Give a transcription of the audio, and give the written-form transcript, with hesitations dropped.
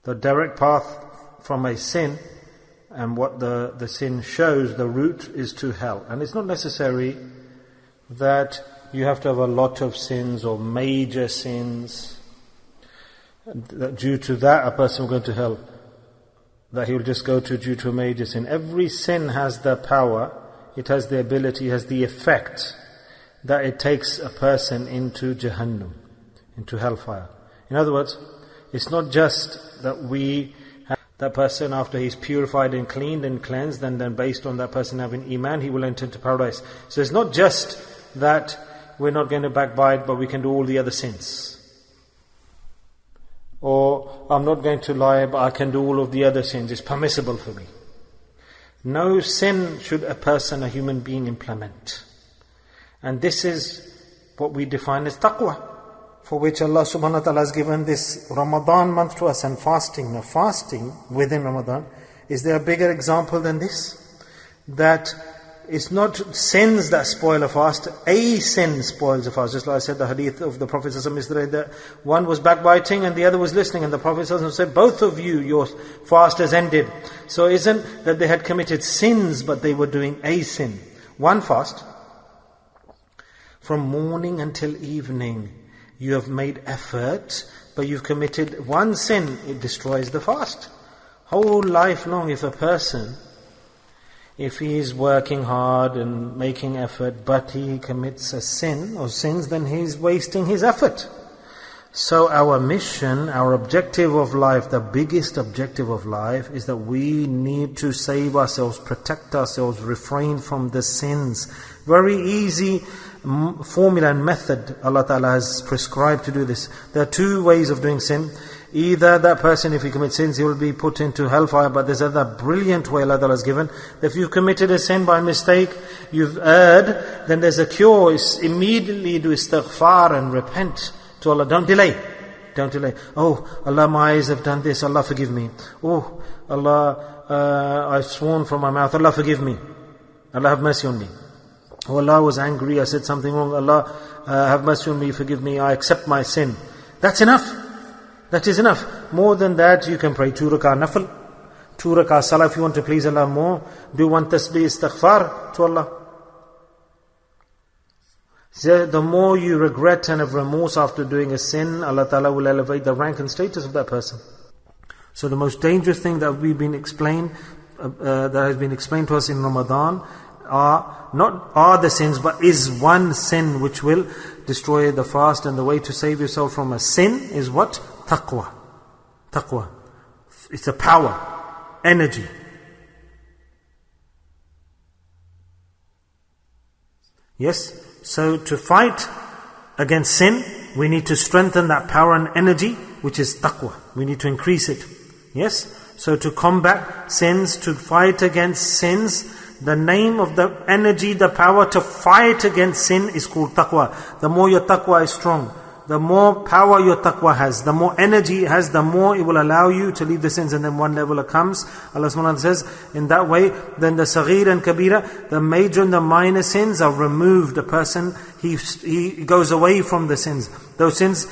The direct path from a sin, and what the sin shows, the route is to hell. And it's not necessary that you have to have a lot of sins or major sins. That due to that a person will go to hell. That he will just go to due to a major sin. Every sin has the power, it has the ability, it has the effect that it takes a person into Jahannam, into hellfire. In other words, it's not just that we have that person after he's purified and cleaned and cleansed, and then based on that person having Iman, he will enter into paradise. So it's not just that we're not going to backbite, but we can do all the other sins. Or, I'm not going to lie, but I can do all of the other sins. It's permissible for me. No sin should a person, a human being, implement. And this is what we define as taqwa, for which Allah subhanahu wa ta'ala has given this Ramadan month to us, and fasting. Now fasting within Ramadan, is there a bigger example than this? That it's not sins that spoil a fast, a sin spoils a fast. Just like I said, the hadith of the Prophet ﷺ, that one was backbiting and the other was listening, and the Prophet ﷺ said, both of you, your fast has ended. So it isn't that they had committed sins, but they were doing a sin. One fast, from morning until evening, you have made effort, but you've committed one sin, it destroys the fast. Whole life long, if a person, if he is working hard and making effort, but he commits a sin or sins, then he's wasting his effort. So our mission, our objective of life, the biggest objective of life, is that we need to save ourselves, protect ourselves, refrain from the sins. Very easy formula and method Allah Ta'ala has prescribed to do this. There are two ways of doing sin. Either that person, if he commits sins, he will be put into hellfire, but there's another brilliant way Allah Ta'ala has given. If you've committed a sin by mistake, you've erred, then there's a cure. It's immediately do istighfar and repent to Allah. Don't delay. Don't delay. Oh, Allah, my eyes have done this. Allah, forgive me. Oh, Allah, I've sworn from my mouth. Allah, forgive me. Allah, have mercy on me. Oh, Allah, I was angry. I said something wrong. Allah, have mercy on me. Forgive me. I accept my sin. That's enough. That is enough. More than that, you can pray 2 rak'ah nafil, 2 rak'ah salah if you want to please Allah more. Do 1 tasbih istighfar to Allah. So the more you regret and have remorse after doing a sin, Allah Ta'ala will elevate the rank and status of that person. So the most dangerous thing that we've been explained, that has been explained to us in Ramadan, are the sins, but is one sin which will destroy the fast. And the way to save yourself from a sin is what? Taqwa. Taqwa. It's a power, energy. Yes? So to fight against sin, we need to strengthen that power and energy, which is taqwa. We need to increase it. Yes? So to combat sins, to fight against sins, the name of the energy, the power to fight against sin is called taqwa. The more your taqwa is strong, the more power your taqwa has, the more energy it has, the more it will allow you to leave the sins. And then one level comes, Allah subhanahu wa ta'ala says, in that way, then the saghir and kabira, the major and the minor sins are removed. A person, he goes away from the sins. Those sins